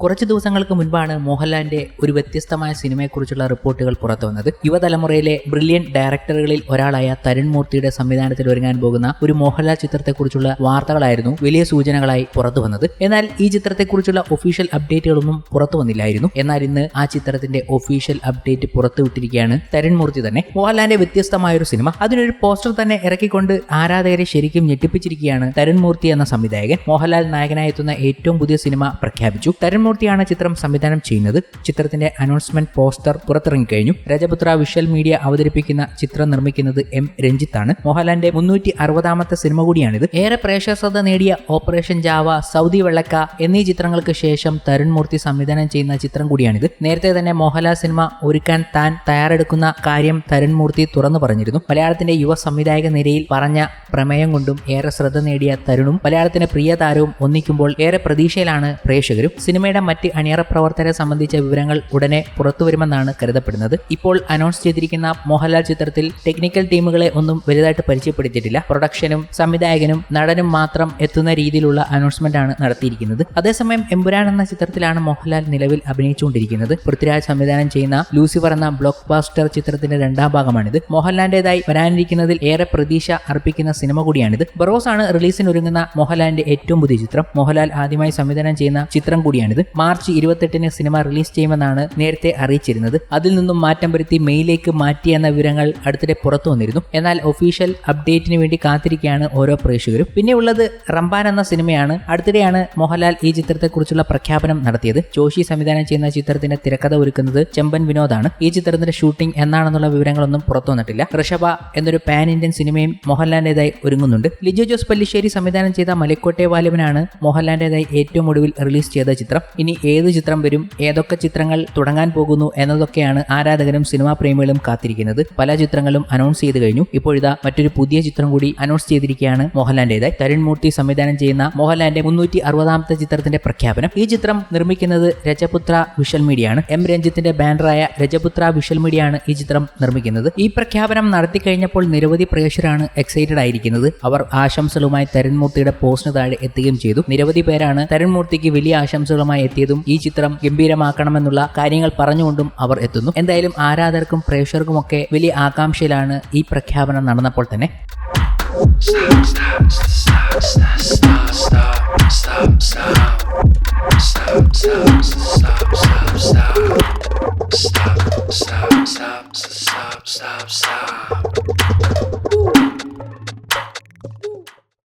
കുറച്ച് ദിവസങ്ങൾക്ക് മുൻപാണ് മോഹൻലാലിന്റെ ഒരു വ്യത്യസ്തമായ സിനിമയെക്കുറിച്ചുള്ള റിപ്പോർട്ടുകൾ പുറത്തു വന്നത്. യുവതലമുറയിലെ ബ്രില്യൻ ഡയറക്ടറുകളിൽ ഒരാളായ തരുൺ മൂർത്തിയുടെ സംവിധാനത്തിൽ ഒരുങ്ങാൻ പോകുന്ന ഒരു മോഹൻലാൽ ചിത്രത്തെക്കുറിച്ചുള്ള വാർത്തകളായിരുന്നു വലിയ സൂചനകളായി പുറത്തു വന്നത്. എന്നാൽ ഈ ചിത്രത്തെക്കുറിച്ചുള്ള ഒഫീഷ്യൽ അപ്ഡേറ്റുകളൊന്നും പുറത്തു വന്നില്ലായിരുന്നു. എന്നാൽ ഇന്ന് ആ ചിത്രത്തിന്റെ ഒഫീഷ്യൽ അപ്ഡേറ്റ് പുറത്തുവിട്ടിരിക്കുകയാണ് തരുൺ മൂർത്തി തന്നെ. മോഹൻലാലിന്റെ വ്യത്യസ്തമായൊരു സിനിമ, അതിനൊരു പോസ്റ്റർ തന്നെ ഇറക്കിക്കൊണ്ട് ആരാധകരെ ശരിക്കും ഞെട്ടിപ്പിച്ചിരിക്കുകയാണ് തരുൺ മൂർത്തി എന്ന സംവിധായകൻ. മോഹൻലാൽ നായകനായി എത്തുന്ന ഏറ്റവും പുതിയ സിനിമ പ്രഖ്യാപിച്ചു. തരുൺ മൂർത്തിയാണ് ചിത്രം സംവിധാനം ചെയ്യുന്നത്. ചിത്രത്തിന്റെ അനൗൺസ്മെന്റ് പോസ്റ്റർ പുറത്തിറങ്ങിക്കഴിഞ്ഞു. രജപുത്ര വിഷ്വൽ മീഡിയ അവതരിപ്പിക്കുന്ന ചിത്രം നിർമ്മിക്കുന്നത് എം രഞ്ജിത്താണ്. മോഹൻലാലിന്റെ 360ാമത്തെ സിനിമ കൂടിയാണിത്. ഏറെ പ്രേക്ഷക ശ്രദ്ധ നേടിയ ഓപ്പറേഷൻ ജാവ, സൗദി വെള്ളക്ക എന്നീ ചിത്രങ്ങൾക്ക് ശേഷം തരുൺ മൂർത്തി സംവിധാനം ചെയ്യുന്ന ചിത്രം കൂടിയാണിത്. നേരത്തെ തന്നെ മോഹൻലാൽ സിനിമ ഒരുക്കാൻ താൻ തയ്യാറെടുക്കുന്ന കാര്യം തരുൺ മൂർത്തി തുറന്നു പറഞ്ഞിരുന്നു. മലയാളത്തിന്റെ യുവ സംവിധായക നിരയിൽ പറഞ്ഞ പ്രമേയം കൊണ്ടും ഏറെ ശ്രദ്ധ നേടിയ തരുണും മലയാളത്തിന്റെ പ്രിയ താരവും ഒന്നിക്കുമ്പോൾ ഏറെ പ്രതീക്ഷയിലാണ് പ്രേക്ഷകരും. സിനിമയുടെ മറ്റ് അണിയറ പ്രവർത്തകരെ സംബന്ധിച്ച വിവരങ്ങൾ ഉടനെ പുറത്തുവരുമെന്നാണ് കരുതപ്പെടുന്നത്. ഇപ്പോൾ അനൗൺസ് ചെയ്തിരിക്കുന്ന മോഹൻലാൽ ചിത്രത്തിൽ ടെക്നിക്കൽ ടീമുകളെ ഒന്നും വലുതായിട്ട് പരിചയപ്പെടുത്തിയിട്ടില്ല. പ്രൊഡക്ഷനും സംവിധായകനും നടനും മാത്രം എത്തുന്ന രീതിയിലുള്ള അനൗൺസ്മെന്റ് ആണ് നടത്തിയിരിക്കുന്നത്. അതേസമയം എമ്പുരാൻ എന്ന ചിത്രത്തിലാണ് മോഹൻലാൽ നിലവിൽ അഭിനയിച്ചുകൊണ്ടിരിക്കുന്നത്. പൃഥ്വിരാജ് സംവിധാനം ചെയ്യുന്ന ലൂസിഫർ എന്ന ബ്ലോക്ക് ബാസ്റ്റർ ചിത്രത്തിന്റെ രണ്ടാം ഭാഗമാണിത്. മോഹൻലാലിന്റേതായി വരാനിരിക്കുന്നതിൽ ഏറെ പ്രതീക്ഷ അർപ്പിക്കുന്ന സിനിമ കൂടിയാണിത്. ബറോസ് ആണ് റിലീസിനൊരുങ്ങുന്ന മോഹൻലാലിന്റെ ഏറ്റവും പുതിയ ചിത്രം. മോഹൻലാൽ ആദ്യമായി സംവിധാനം ചെയ്യുന്ന ചിത്രം കൂടിയാണിത്. മാർച്ച് 28 സിനിമ റിലീസ് ചെയ്യുമെന്നാണ് നേരത്തെ അറിയിച്ചിരുന്നത്. അതിൽ നിന്നും മാറ്റം വരുത്തി മെയിലേക്ക് മാറ്റിയെന്ന വിവരങ്ങൾ അടുത്തിടെ പുറത്തു വന്നിരുന്നു. എന്നാൽ ഒഫീഷ്യൽ അപ്ഡേറ്റിന് വേണ്ടി കാത്തിരിക്കുകയാണ് ഓരോ പ്രേക്ഷകരും. പിന്നെ ഉള്ളത് റംബാൻ എന്ന സിനിമയാണ്. അടുത്തിടെയാണ് മോഹൻലാൽ ഈ ചിത്രത്തെക്കുറിച്ചുള്ള പ്രഖ്യാപനം നടത്തിയത്. ജോഷി സംവിധാനം ചെയ്യുന്ന ചിത്രത്തിന്റെ തിരക്കഥ ഒരുക്കുന്നത് ചെമ്പൻ വിനോദാണ്. ഈ ചിത്രത്തിന്റെ ഷൂട്ടിംഗ് എന്നാണെന്നുള്ള വിവരങ്ങളൊന്നും പുറത്തു വന്നിട്ടില്ല. ഋഷഭ എന്നൊരു പാൻ ഇന്ത്യൻ സിനിമയും മോഹൻലാലിന്റേതായി ഒരുങ്ങുന്നുണ്ട്. ലിജോ ജോസ് പല്ലിശ്ശേരി സംവിധാനം ചെയ്ത മലക്കോട്ടെ വാലിബനാണ് മോഹൻലാലിന്റേതായി ഏറ്റവും ഒടുവിൽ റിലീസ് ചെയ്ത ചിത്രം. ഇനി ഏത് ചിത്രം വരും, ഏതൊക്കെ ചിത്രങ്ങൾ തുടങ്ങാൻ പോകുന്നു എന്നതൊക്കെയാണ് ആരാധകരും സിനിമാ പ്രേമികളും കാത്തിരിക്കുന്നത്. പല ചിത്രങ്ങളും അനൗൺസ് ചെയ്ത് കഴിഞ്ഞു. ഇപ്പോഴിതാ മറ്റൊരു പുതിയ ചിത്രം കൂടി അനൗൺസ് ചെയ്തിരിക്കുകയാണ് മോഹൻലാലിന്റേതായി. തരുൺ മൂർത്തി സംവിധാനം ചെയ്യുന്ന മോഹൻലാലിന്റെ 360ാമത്തെ ചിത്രത്തിന്റെ പ്രഖ്യാപനം. ഈ ചിത്രം നിർമ്മിക്കുന്നത് രജപുത്ര വിഷ്വൽ മീഡിയയാണ്. എം രഞ്ജിത്തിന്റെ ബാനറായ രജപുത്ര വിഷ്വൽ മീഡിയയാണ് ഈ ചിത്രം നിർമ്മിക്കുന്നത്. ഈ പ്രഖ്യാപനം നടത്തിക്കഴിഞ്ഞപ്പോൾ നിരവധി പ്രേക്ഷകരാണ് എക്സൈറ്റഡ് ആയിരിക്കുന്നത്. അവർ ആശംസകളുമായി തരുൺ മൂർത്തിയുടെ പോസ്റ്റിന് താഴെ എത്തുകയും ചെയ്തു. നിരവധി പേരാണ് തരുൺ മൂർത്തിക്ക് വലിയ ആശംസകളുമായി എത്തിയതും ഈ ചിത്രം ഗംഭീരമാക്കണമെന്നുള്ള കാര്യങ്ങൾ പറഞ്ഞുകൊണ്ടും അവർ എത്തുന്നു. എന്തായാലും ആരാധകർക്കും പ്രേക്ഷകർക്കുമൊക്കെ വലിയ ആകാംക്ഷയിലാണ് ഈ പ്രഖ്യാപനം നടന്നപ്പോൾ തന്നെ.